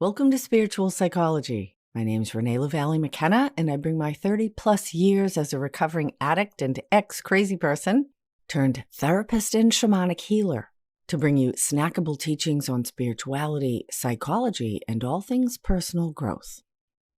Welcome to Spiritual Psychology. My name is Renee Lavallee Mckenna, and I bring my 30-plus years as a recovering addict and ex-crazy person turned therapist and shamanic healer to bring you snackable teachings on spirituality, psychology, and all things personal growth.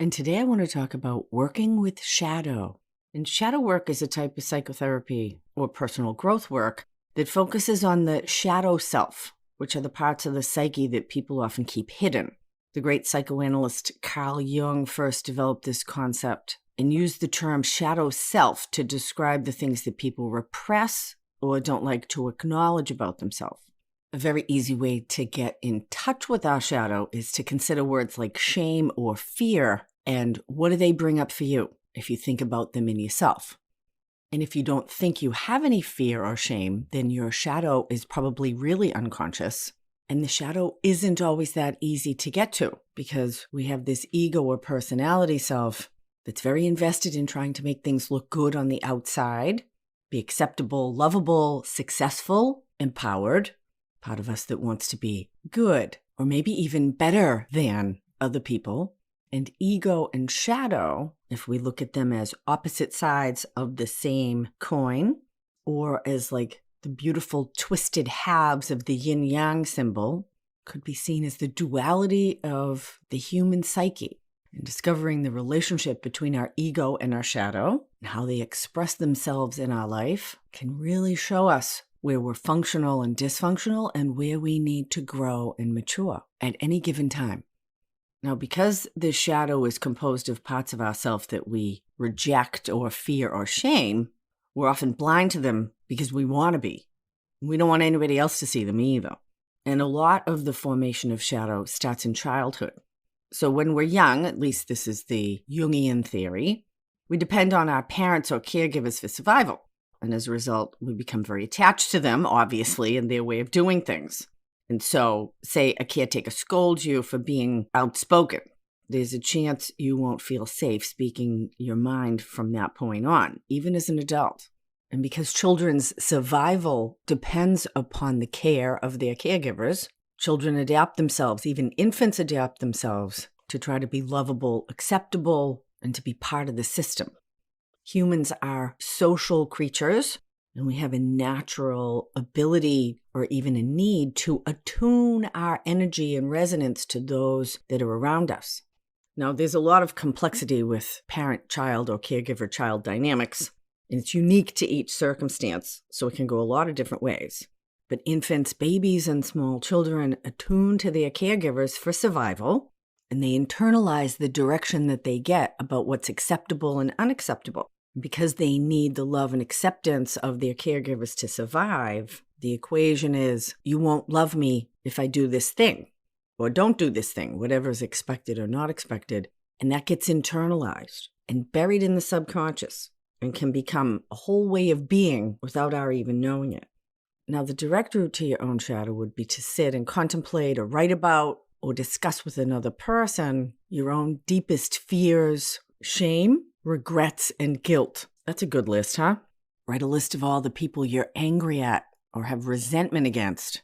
And today I want to talk about working with shadow. And shadow work is a type of psychotherapy or personal growth work that focuses on the shadow self, which are the parts of the psyche that people often keep hidden. The great psychoanalyst Carl Jung first developed this concept and used the term shadow self to describe the things that people repress or don't like to acknowledge about themselves. A very easy way to get in touch with our shadow is to consider words like shame or fear and what do they bring up for you if you think about them in yourself. And if you don't think you have any fear or shame, then your shadow is probably really unconscious. And the shadow isn't always that easy to get to because we have this ego or personality self that's very invested in trying to make things look good on the outside, be acceptable, lovable, successful, empowered. Part of us that wants to be good or maybe even better than other people. And ego and shadow, if we look at them as opposite sides of the same coin or as like the beautiful twisted halves of the yin-yang symbol, could be seen as the duality of the human psyche. And discovering the relationship between our ego and our shadow and how they express themselves in our life can really show us where we're functional and dysfunctional and where we need to grow and mature at any given time. Now, because the shadow is composed of parts of ourselves that we reject or fear or shame, we're often blind to them because we want to be. We don't want anybody else to see them either. And a lot of the formation of shadow starts in childhood. So when we're young, at least this is the Jungian theory, we depend on our parents or caregivers for survival. And as a result, we become very attached to them, obviously, in their way of doing things. And so, say a caretaker scolds you for being outspoken. There's a chance you won't feel safe speaking your mind from that point on, even as an adult. And because children's survival depends upon the care of their caregivers, children adapt themselves, even infants adapt themselves to try to be lovable, acceptable, and to be part of the system. Humans are social creatures, and we have a natural ability or even a need to attune our energy and resonance to those that are around us. Now, there's a lot of complexity with parent-child or caregiver-child dynamics, and it's unique to each circumstance, so it can go a lot of different ways. But infants, babies, and small children attune to their caregivers for survival, and they internalize the direction that they get about what's acceptable and unacceptable. Because they need the love and acceptance of their caregivers to survive, the equation is, you won't love me if I do this thing, or don't do this thing, whatever is expected or not expected. And that gets internalized and buried in the subconscious and can become a whole way of being without our even knowing it. Now, the direct route to your own shadow would be to sit and contemplate or write about or discuss with another person your own deepest fears, shame, regrets, and guilt. That's a good list, huh? Write a list of all the people you're angry at or have resentment against,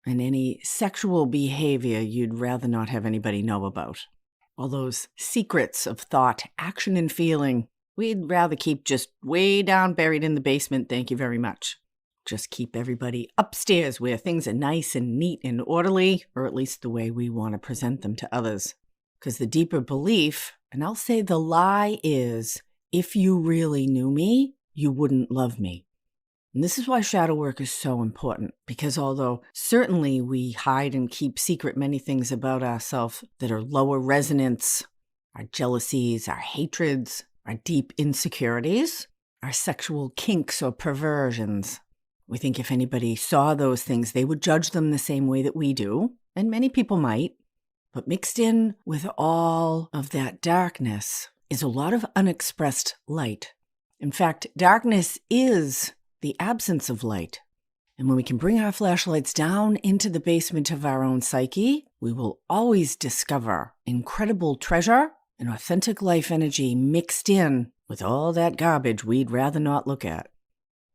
and any sexual behavior you'd rather not have anybody know about. All those secrets of thought, action, and feeling we'd rather keep just way down buried in the basement, thank you very much. Just keep everybody upstairs where things are nice and neat and orderly, or at least the way we want to present them to others. Because the deeper belief, and I'll say the lie, is if you really knew me, you wouldn't love me. And this is why shadow work is so important, because although certainly we hide and keep secret many things about ourselves that are lower resonance, our jealousies, our hatreds, our deep insecurities, our sexual kinks or perversions. We think if anybody saw those things, they would judge them the same way that we do, and many people might. But mixed in with all of that darkness is a lot of unexpressed light. In fact, darkness is the absence of light. And when we can bring our flashlights down into the basement of our own psyche, we will always discover incredible treasure and authentic life energy mixed in with all that garbage we'd rather not look at.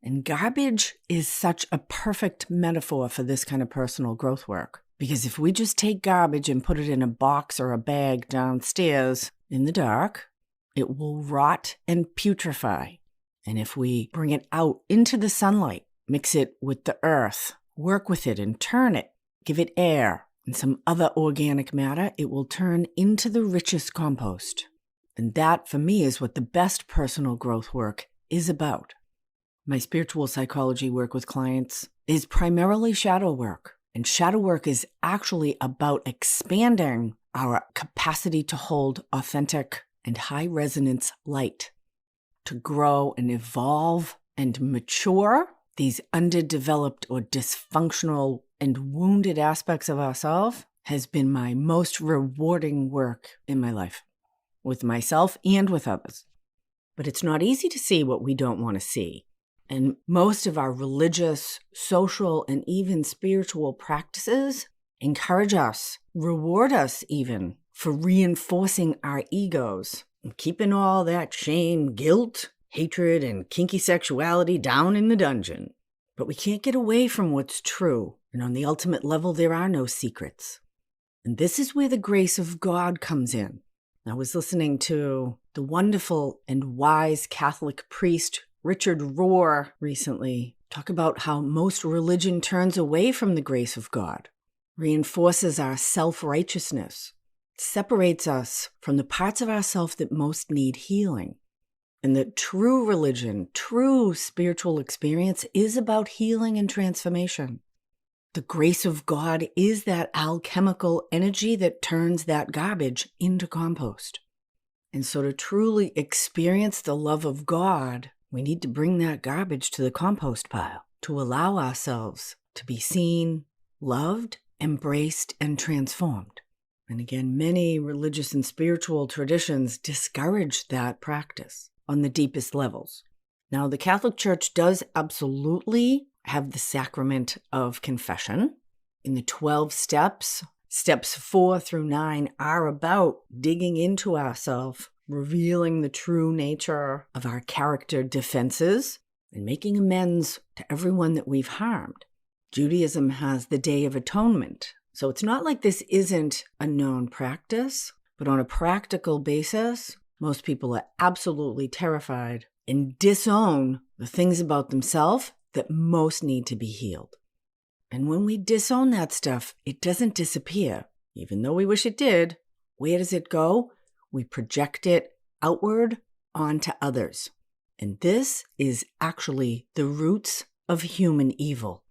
And garbage is such a perfect metaphor for this kind of personal growth work. Because if we just take garbage and put it in a box or a bag downstairs in the dark, it will rot and putrefy. And if we bring it out into the sunlight, mix it with the earth, work with it and turn it, give it air and some other organic matter, it will turn into the richest compost. And that, for me, is what the best personal growth work is about. My spiritual psychology work with clients is primarily shadow work. And shadow work is actually about expanding our capacity to hold authentic and high resonance light, to grow and evolve and mature these underdeveloped or dysfunctional and wounded aspects of ourselves has been my most rewarding work in my life, with myself and with others. But it's not easy to see what we don't want to see. And most of our religious, social, and even spiritual practices encourage us, reward us even, for reinforcing our egos and keeping all that shame, guilt, hatred, and kinky sexuality down in the dungeon. But we can't get away from what's true, and on the ultimate level, there are no secrets. And this is where the grace of God comes in. I was listening to the wonderful and wise Catholic priest Richard Rohr recently talk about how most religion turns away from the grace of God, reinforces our self-righteousness, separates us from the parts of ourself that most need healing. And that true religion, true spiritual experience is about healing and transformation. The grace of God is that alchemical energy that turns that garbage into compost. And so to truly experience the love of God, we need to bring that garbage to the compost pile to allow ourselves to be seen, loved, embraced, and transformed. And again, many religious and spiritual traditions discourage that practice on the deepest levels. Now, the Catholic Church does absolutely have the sacrament of confession. In the 12 steps, steps 4 through 9 are about digging into ourselves, revealing the true nature of our character defenses, and making amends to everyone that we've harmed. Judaism has the Day of Atonement. So it's not like this isn't a known practice, but on a practical basis, most people are absolutely terrified and disown the things about themselves that most need to be healed. And when we disown that stuff, it doesn't disappear. Even though we wish it did, where does it go? We project it outward onto others. And this is actually the roots of human evil.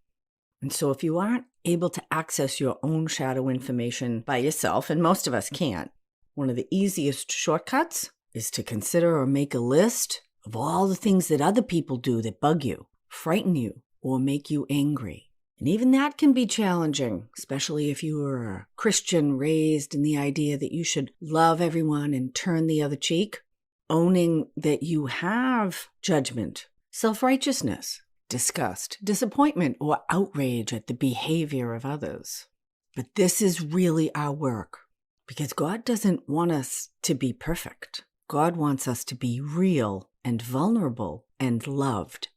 And so if you aren't able to access your own shadow information by yourself, and most of us can't, one of the easiest shortcuts is to consider or make a list of all the things that other people do that bug you, frighten you, or make you angry. And even that can be challenging, especially if you were a Christian raised in the idea that you should love everyone and turn the other cheek, owning that you have judgment, self-righteousness, disgust, disappointment, or outrage at the behavior of others. But this is really our work, because God doesn't want us to be perfect. God wants us to be real and vulnerable and loved.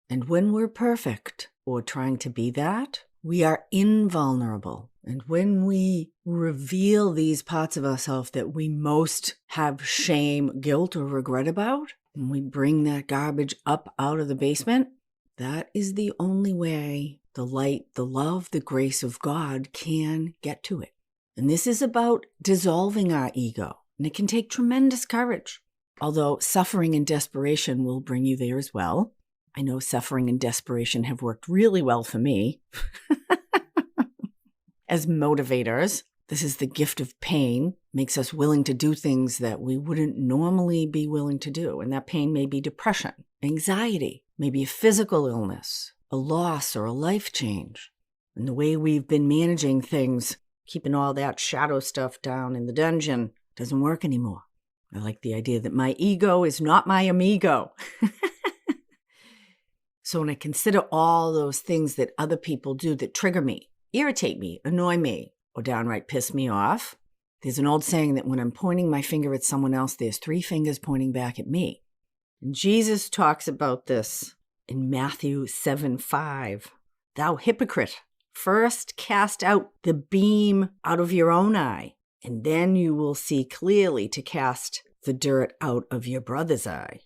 And when we're perfect, or trying to be that, we are invulnerable. And when we reveal these parts of ourselves that we most have shame, guilt, or regret about, and we bring that garbage up out of the basement, that is the only way the light, the love, the grace of God can get to it. And this is about dissolving our ego. And it can take tremendous courage. Although suffering and desperation will bring you there as well. I know suffering and desperation have worked really well for me. As motivators, this is the gift of pain, makes us willing to do things that we wouldn't normally be willing to do. And that pain may be depression, anxiety, maybe a physical illness, a loss, or a life change. And the way we've been managing things, keeping all that shadow stuff down in the dungeon, doesn't work anymore. I like the idea that my ego is not my amigo. So when I consider all those things that other people do that trigger me, irritate me, annoy me, or downright piss me off, there's an old saying that when I'm pointing my finger at someone else, there's 3 fingers pointing back at me. And Jesus talks about this in Matthew 7:5. Thou hypocrite, First, cast out the beam out of your own eye, and then you will see clearly to cast the dirt out of your brother's eye.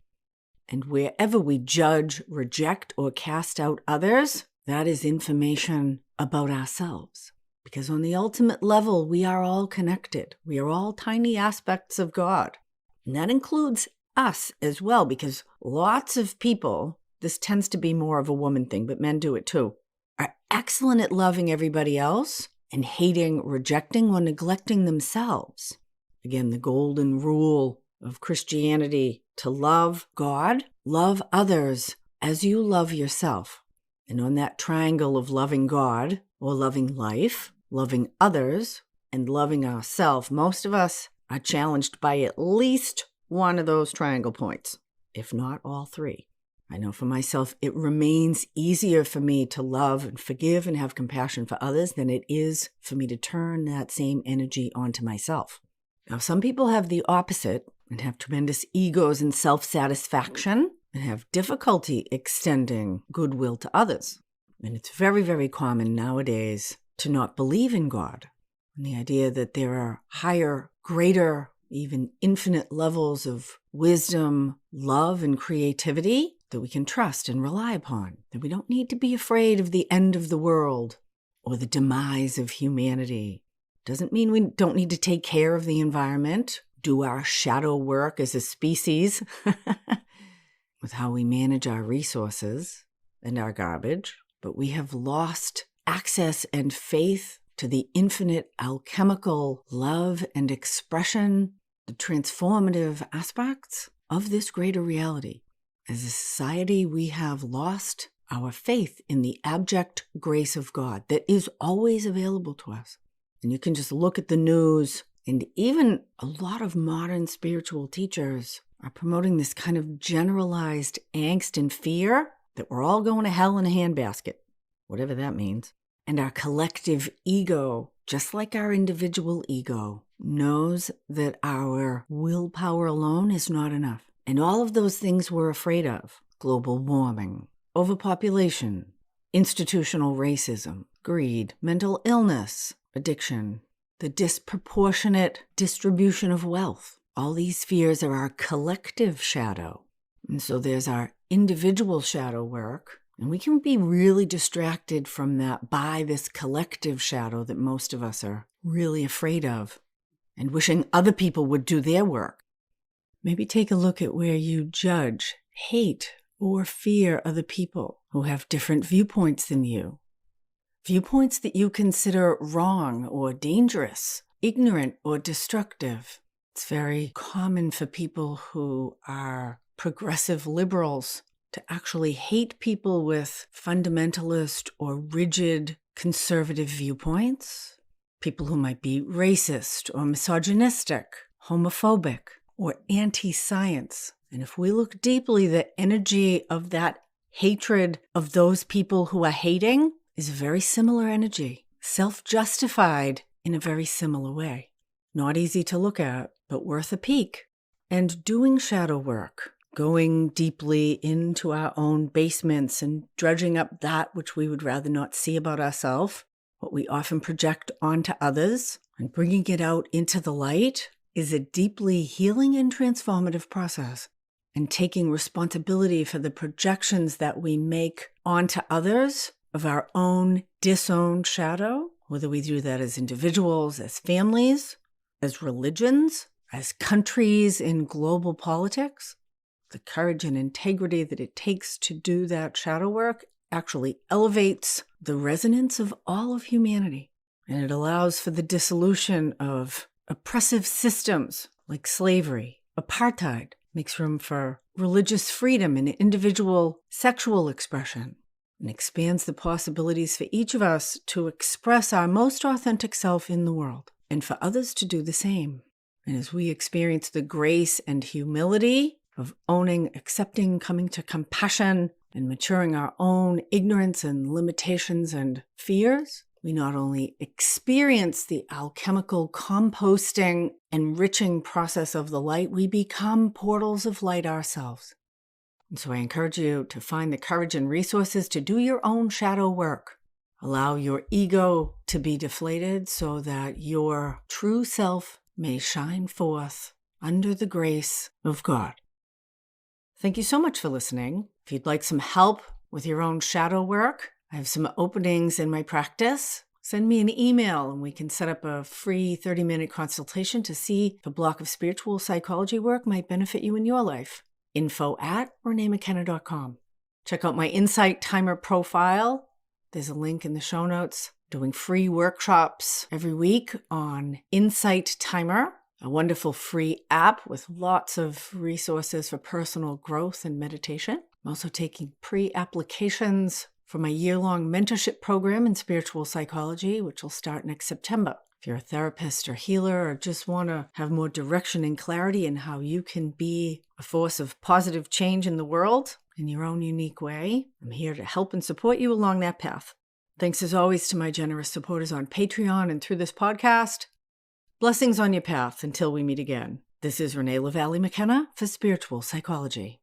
And wherever we judge, reject, or cast out others, that is information about ourselves. Because on the ultimate level, we are all connected. We are all tiny aspects of God. And that includes us as well, because lots of people, this tends to be more of a woman thing, but men do it too, are excellent at loving everybody else and hating, rejecting, or neglecting themselves. Again, the golden rule of Christianity: to love God, love others as you love yourself. And on that triangle of loving God, or loving life, loving others, and loving ourselves, most of us are challenged by at least one of those triangle points, if not all three. I know for myself, it remains easier for me to love and forgive and have compassion for others than it is for me to turn that same energy onto myself. Now, some people have the opposite and have tremendous egos and self-satisfaction and have difficulty extending goodwill to others. And it's very, very common nowadays to not believe in God. And the idea that there are higher, greater, even infinite levels of wisdom, love, and creativity that we can trust and rely upon, that we don't need to be afraid of the end of the world or the demise of humanity. Doesn't mean we don't need to take care of the environment, do our shadow work as a species with how we manage our resources and our garbage, but we have lost access and faith to the infinite alchemical love and expression, the transformative aspects of this greater reality. As a society, we have lost our faith in the abject grace of God that is always available to us. And you can just look at the news, and even a lot of modern spiritual teachers are promoting this kind of generalized angst and fear that we're all going to hell in a handbasket, whatever that means. And our collective ego, just like our individual ego, knows that our willpower alone is not enough. And all of those things we're afraid of: global warming, overpopulation, institutional racism, greed, mental illness, addiction, the disproportionate distribution of wealth. All these fears are our collective shadow. And so there's our individual shadow work, and we can be really distracted from that by this collective shadow that most of us are really afraid of and wishing other people would do their work. Maybe take a look at where you judge, hate, or fear other people who have different viewpoints than you. Viewpoints that you consider wrong or dangerous, ignorant or destructive. It's very common for people who are progressive liberals to actually hate people with fundamentalist or rigid conservative viewpoints. People who might be racist or misogynistic, homophobic, or anti-science. And if we look deeply, the energy of that hatred of those people who are hating is a very similar energy, self-justified in a very similar way. Not easy to look at, but worth a peek. And doing shadow work, going deeply into our own basements and dredging up that which we would rather not see about ourselves, what we often project onto others, and bringing it out into the light is a deeply healing and transformative process. And taking responsibility for the projections that we make onto others of our own disowned shadow, whether we do that as individuals, as families, as religions, as countries in global politics, the courage and integrity that it takes to do that shadow work actually elevates the resonance of all of humanity. And it allows for the dissolution of oppressive systems like slavery, apartheid, makes room for religious freedom and individual sexual expression, and expands the possibilities for each of us to express our most authentic self in the world, and for others to do the same. And as we experience the grace and humility of owning, accepting, coming to compassion, and maturing our own ignorance and limitations and fears, we not only experience the alchemical composting, enriching process of the light, we become portals of light ourselves. And so I encourage you to find the courage and resources to do your own shadow work. Allow your ego to be deflated so that your true self may shine forth under the grace of God. Thank you so much for listening. If you'd like some help with your own shadow work, I have some openings in my practice. Send me an email and we can set up a free 30-minute consultation to see if a block of spiritual psychology work might benefit you in your life. info@reneemckenna.com. Check out my Insight Timer profile. There's a link in the show notes. Doing free workshops every week on Insight Timer, a wonderful free app with lots of resources for personal growth and meditation. I'm also taking pre-applications for my year-long mentorship program in spiritual psychology, which will start next September. If you're a therapist or healer or just want to have more direction and clarity in how you can be a force of positive change in the world in your own unique way, I'm here to help and support you along that path. Thanks as always to my generous supporters on Patreon and through this podcast. Blessings on your path until we meet again. This is Renee Lavallee Mckenna for Spiritual Psychology.